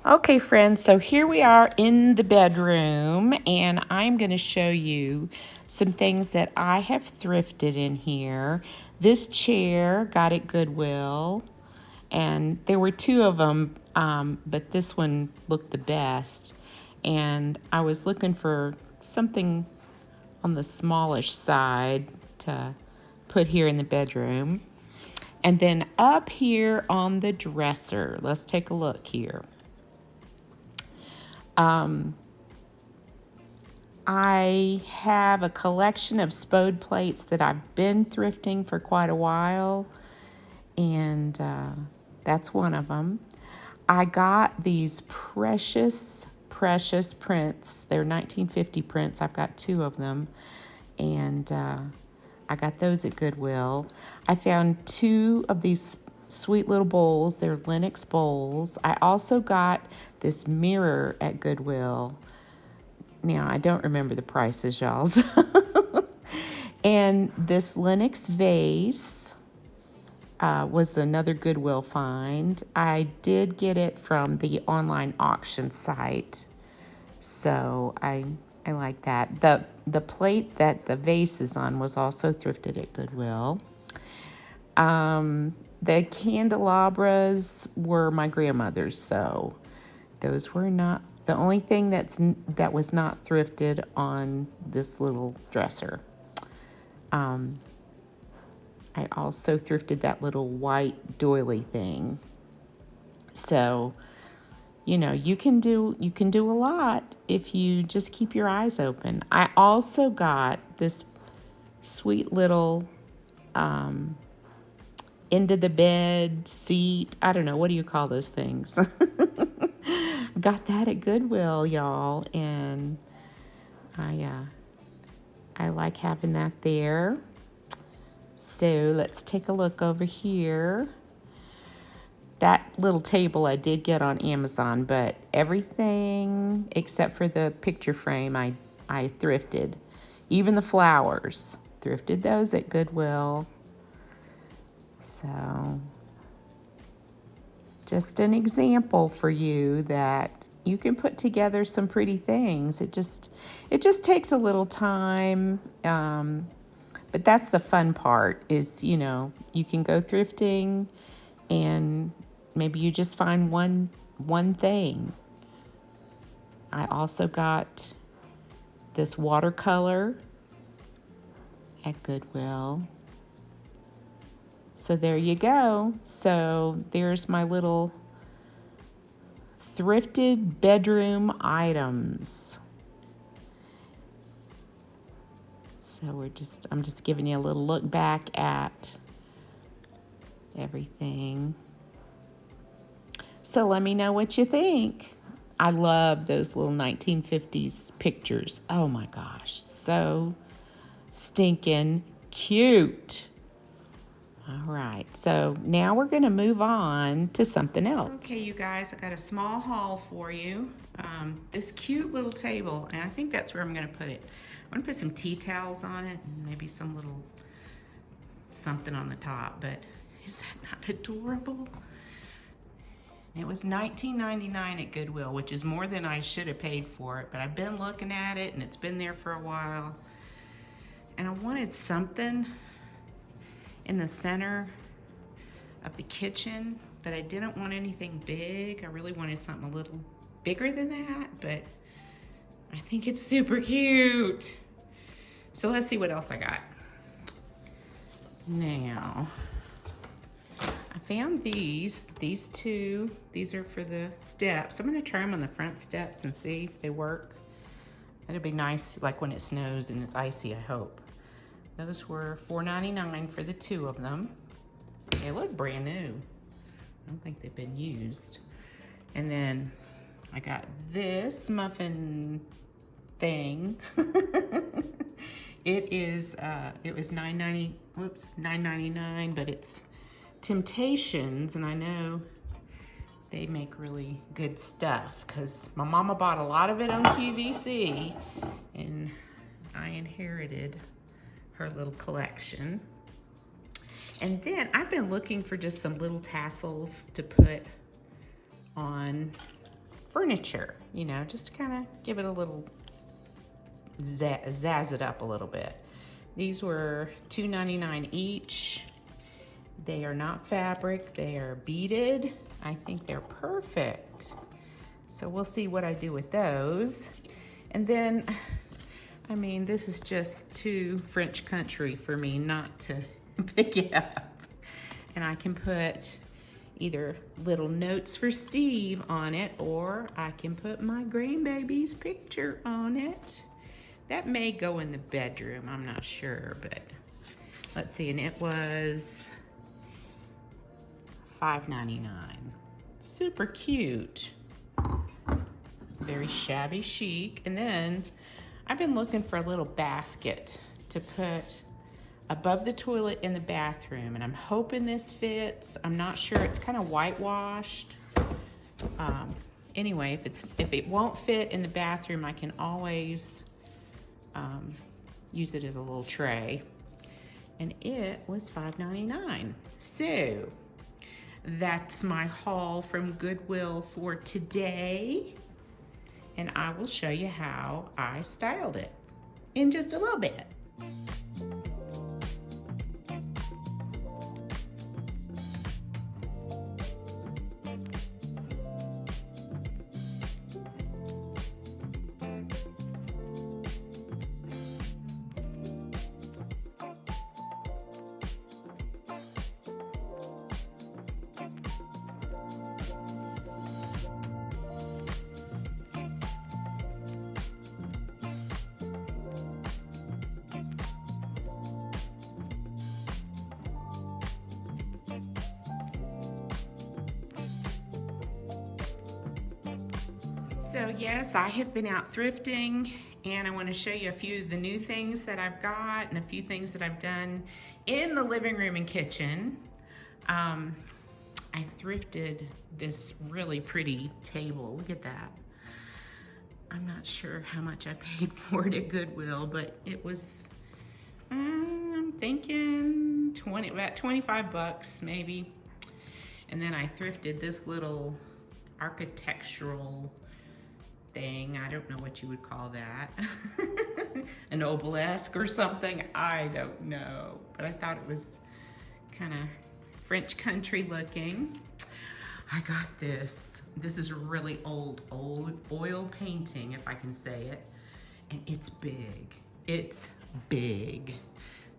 Okay, friends, so here we are in the bedroom, and I'm going to show you some things that I have thrifted in here. This chair got at Goodwill, and there were two of them, but this one looked the best. And I was looking for something on the smallish side to put here in the bedroom. And then up here on the dresser, let's take a look here. I have a collection of spode plates that I've been thrifting for quite a while, and that's one of them. I got these precious prints. They're 1950 prints. I've got two of them, and I got those at Goodwill. I found two of these sweet little bowls. They're Lenox bowls. I also got this mirror at Goodwill. Now, I don't remember the prices, y'all. And this Lenox vase was another Goodwill find. I did get it from the online auction site, so I like that. The plate that the vase is on was also thrifted at Goodwill. The candelabras were my grandmother's, so those were not the only thing that was not thrifted on this little dresser. I also thrifted that little white doily thing. So, you can do a lot if you just keep your eyes open. I also got this sweet little into the bed seat. I don't know, what do you call those things? Got that at Goodwill, y'all, and I like having that there. So let's take a look over here. That little table I did get on Amazon, but everything except for the picture frame I thrifted. Even the flowers, thrifted those at Goodwill. So just an example for you that you can put together some pretty things. It just takes a little time, but that's the fun part is, you can go thrifting and maybe you just find one thing. I also got this watercolor at Goodwill. So there you go. So there's my little thrifted bedroom items. So I'm just giving you a little look back at everything. So let me know what you think. I love those little 1950s pictures. Oh my gosh, so stinking cute. All right, so now we're going to move on to something else. Okay, you guys, I got a small haul for you. This cute little table, and I think that's where I'm going to put it. I'm going to put some tea towels on it and maybe some little something on the top, but is that not adorable? It was $19.99 at Goodwill, which is more than I should have paid for it, but I've been looking at it and it's been there for a while. And I wanted something in the center of the kitchen, but I didn't want anything big. I really wanted something a little bigger than that, but I think it's super cute. So let's see what else I got. Now, I found these two. These are for the steps. I'm gonna try them on the front steps and see if they work. That'd be nice, like when it snows and it's icy, I hope. Those were $4.99 for the two of them. They look brand new. I don't think they've been used. And then I got this muffin thing. It was $9.99, but it's Temptations, and I know they make really good stuff because my mama bought a lot of it on QVC, and I inherited her little collection. And then I've been looking for just some little tassels to put on furniture, you know, just to kind of give it a little zazz it up a little bit. These were $2.99 each. They are not fabric, they are beaded. I think they're perfect. So we'll see what I do with those. And then, I mean, this is just too French country for me not to pick it up. And I can put either little notes for Steve on it, or I can put my grandbaby's picture on it. That may go in the bedroom, I'm not sure, but let's see, and it was $5.99. Super cute. Very shabby chic. And then I've been looking for a little basket to put above the toilet in the bathroom, and I'm hoping this fits. I'm not sure, it's kind of whitewashed. Anyway, if it won't fit in the bathroom, I can always use it as a little tray. And it was $5.99. So that's my haul from Goodwill for today. And I will show you how I styled it in just a little bit. So yes, I have been out thrifting, and I want to show you a few of the new things that I've got and a few things that I've done in the living room and kitchen. I thrifted this really pretty table. Look at that. I'm not sure how much I paid for it at Goodwill, but it was, I'm thinking about 25 bucks maybe. And then I thrifted this little architectural thing. I don't know what you would call that. An obelisk or something. I don't know. But I thought it was kind of French country looking. I got this. This is really old oil painting, if I can say it. And it's big. It's big.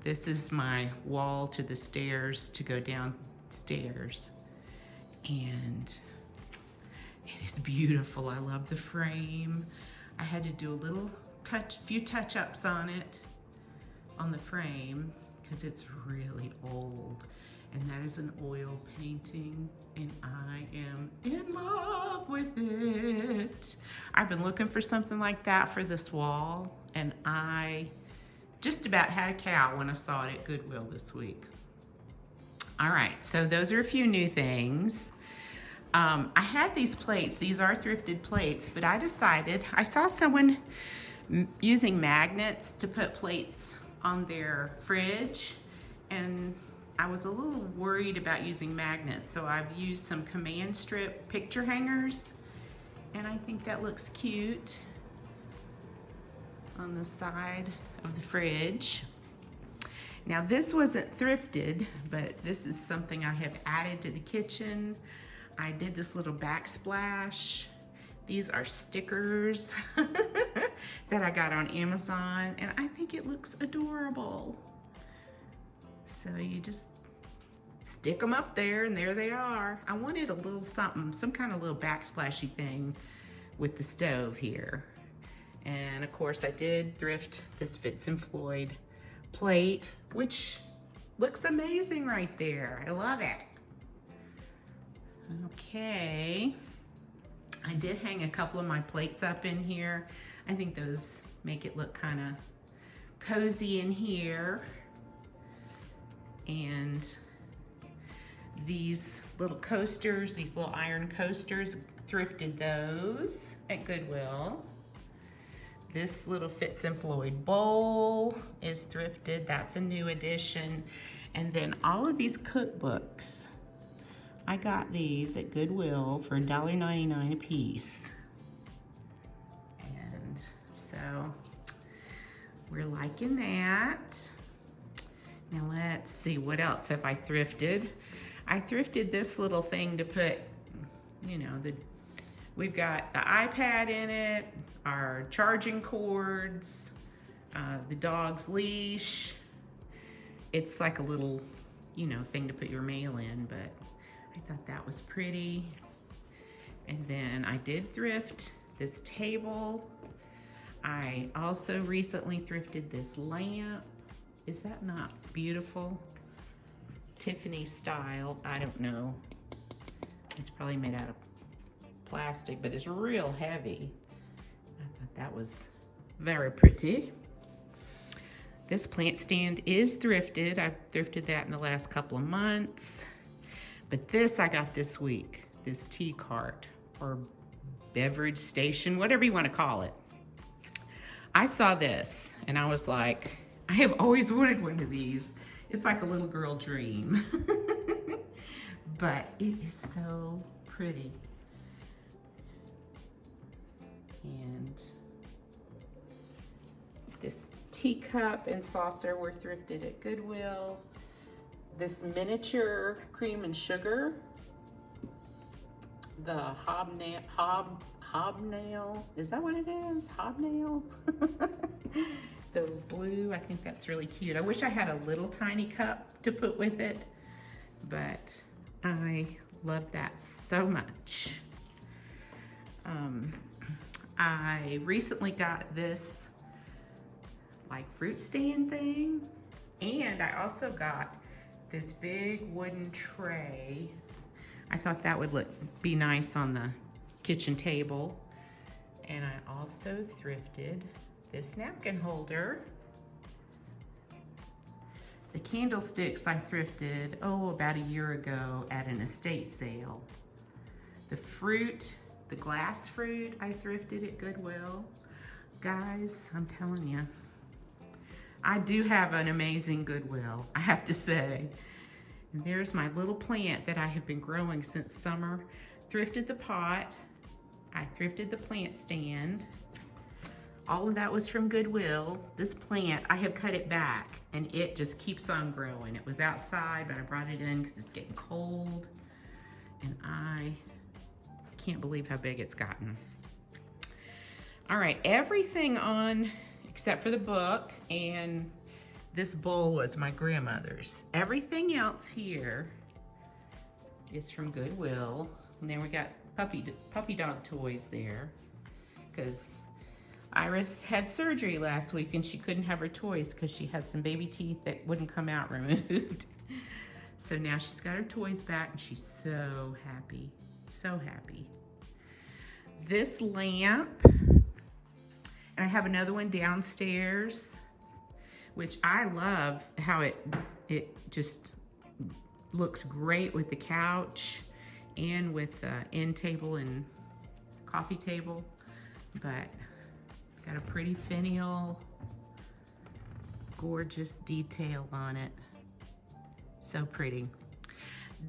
This is my wall to the stairs to go downstairs. And it is beautiful. I love the frame. I had to do a few touch-ups on it, on the frame, because it's really old. And that is an oil painting, and I am in love with it. I've been looking for something like that for this wall, and I just about had a cow when I saw it at Goodwill this week. All right, so those are a few new things. I had these plates. These are thrifted plates, but I saw someone using magnets to put plates on their fridge, and I was a little worried about using magnets, so I've used some command strip picture hangers, and I think that looks cute on the side of the fridge. Now this wasn't thrifted, but this is something I have added to the kitchen. I did this little backsplash. These are stickers that I got on Amazon, and I think it looks adorable. So you just stick them up there, and there they are. I wanted a little something, some kind of little backsplashy thing with the stove here. And of course I did thrift this Fitz and Floyd plate, which looks amazing right there. I love it. Okay, I did hang a couple of my plates up in here. I think those make it look kind of cozy in here. And these little coasters, these little iron coasters, thrifted those at Goodwill. This little Fitz and Floyd bowl is thrifted. That's a new addition. And then all of these cookbooks, I got these at Goodwill for $1.99 a piece. we're liking that. Now let's see, what else have I thrifted? I thrifted this little thing to put, you know, we've got the iPad in it, our charging cords, the dog's leash. It's like a little, you know, thing to put your mail in, but I thought that was pretty. And then I did thrift this table. I also recently thrifted this lamp. Is that not beautiful? Tiffany style, I don't know. It's probably made out of plastic, but it's real heavy. I thought that was very pretty. This plant stand is thrifted. I've thrifted that in the last couple of months. But this I got this week, this tea cart or beverage station, whatever you want to call it. I saw this and I was like, I have always wanted one of these. It's like a little girl dream. But it is so pretty. And this teacup and saucer were thrifted at Goodwill. This miniature cream and sugar, the hobnail, is that what it is? Hobnail? The blue, I think that's really cute. I wish I had a little tiny cup to put with it, but I love that so much. I recently got this like fruit stand thing, and I also got this big wooden tray. I thought that would be nice on the kitchen table. And I also thrifted this napkin holder. The candlesticks I thrifted, about a year ago at an estate sale. The fruit, the glass fruit, I thrifted at Goodwill. Guys, I'm telling you, I do have an amazing Goodwill, I have to say. And there's my little plant that I have been growing since summer. Thrifted the pot. I thrifted the plant stand. All of that was from Goodwill. This plant, I have cut it back and it just keeps on growing. It was outside, but I brought it in because it's getting cold. And I can't believe how big it's gotten. All right, everything on, except for the book, and this bowl was my grandmother's. Everything else here is from Goodwill. And then we got puppy dog toys there, because Iris had surgery last week and she couldn't have her toys because she had some baby teeth that wouldn't come out removed. So now she's got her toys back and she's so happy, so happy. This lamp, and I have another one downstairs, which I love how it just looks great with the couch and with the end table and coffee table. But got a pretty finial, gorgeous detail on it. So pretty.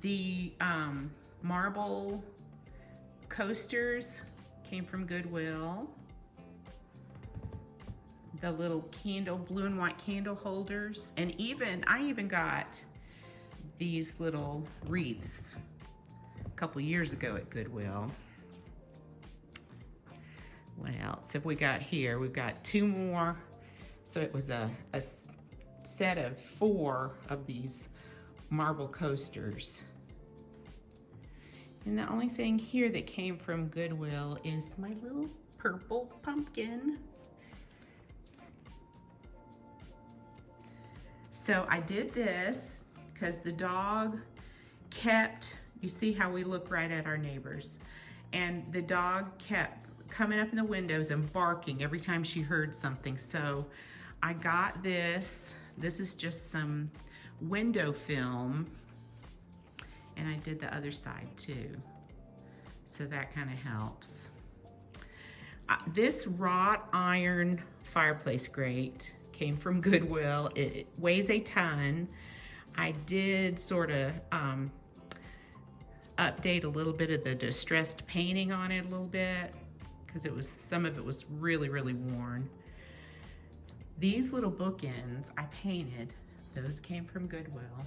The marble coasters came from Goodwill. The little candle, blue and white candle holders. And I even got these little wreaths a couple years ago at Goodwill. What else have we got here? We've got two more. So it was a set of 4 of these marble coasters. And the only thing here that came from Goodwill is my little purple pumpkin. So I did this because the dog kept, you see how we look right at our neighbors, and the dog kept coming up in the windows and barking every time she heard something. So I got this. This is just some window film, and I did the other side too. So that kind of helps. This wrought iron fireplace grate came from Goodwill. It weighs a ton. I did sort of update a little bit of the distressed painting on it a little bit, because some of it was really, really worn. These little bookends I painted. Those came from Goodwill.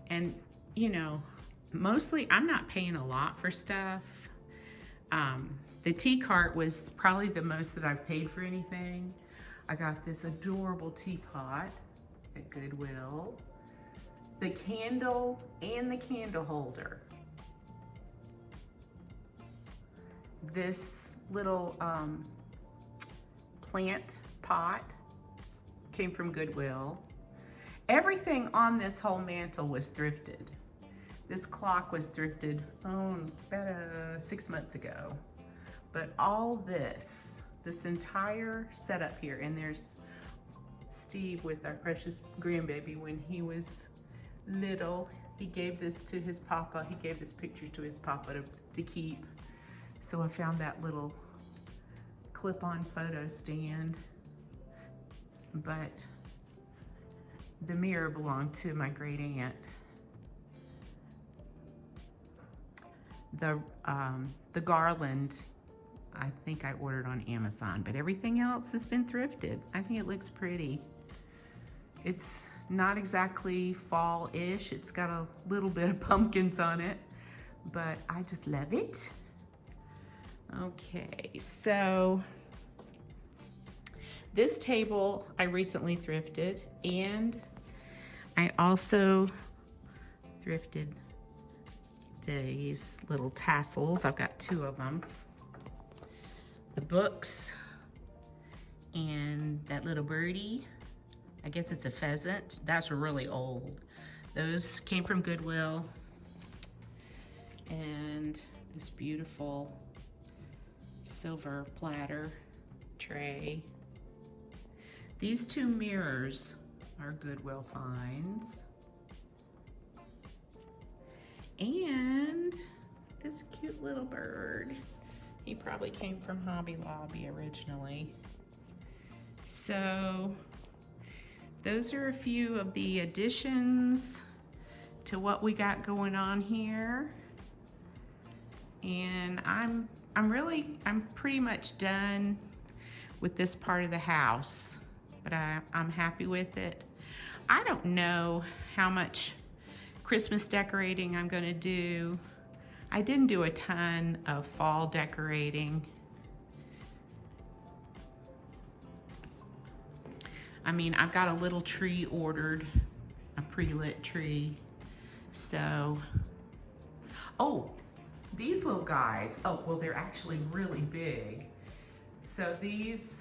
And, you know, mostly I'm not paying a lot for stuff. The tea cart was probably the most that I've paid for anything. I got this adorable teapot at Goodwill. The candle and the candle holder. This little plant pot came from Goodwill. Everything on this whole mantle was thrifted. This clock was thrifted, about 6 months ago. But all this entire setup here, and there's Steve with our precious grandbaby when he was little. He gave this to his papa. He gave this picture to his papa to keep. So I found that little clip-on photo stand. But the mirror belonged to my great aunt. The garland, I think I ordered on Amazon, but everything else has been thrifted. I think it looks pretty. It's not exactly fall-ish. It's got a little bit of pumpkins on it, but I just love it. Okay, so this table I recently thrifted, and I also thrifted these little tassels. I've got 2 of them. The books and that little birdie. I guess it's a pheasant. That's really old. Those came from Goodwill. And this beautiful silver platter tray. These 2 mirrors are Goodwill finds. And this cute little bird. He probably came from Hobby Lobby originally. So those are a few of the additions to what we got going on here. And I'm pretty much done with this part of the house, but I'm happy with it. I don't know how much Christmas decorating I'm gonna do. I didn't do a ton of fall decorating. I mean, I've got a little tree ordered, a pre-lit tree. So, oh, these little guys, oh, well, they're actually really big. So these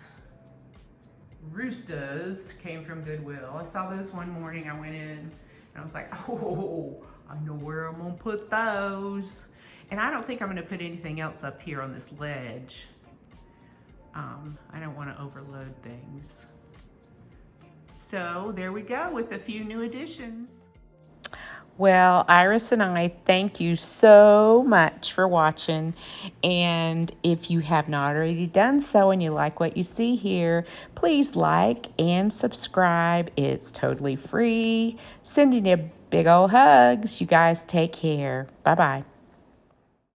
roosters came from Goodwill. I saw those one morning. I went in and I was like, oh, I know where I'm gonna put those. And I don't think I'm gonna put anything else up here on this ledge. I don't wanna overload things. So there we go with a few new additions. Well, Iris and I thank you so much for watching. And if you have not already done so and you like what you see here, please like and subscribe. It's totally free. Sending you big old hugs. You guys take care. Bye-bye.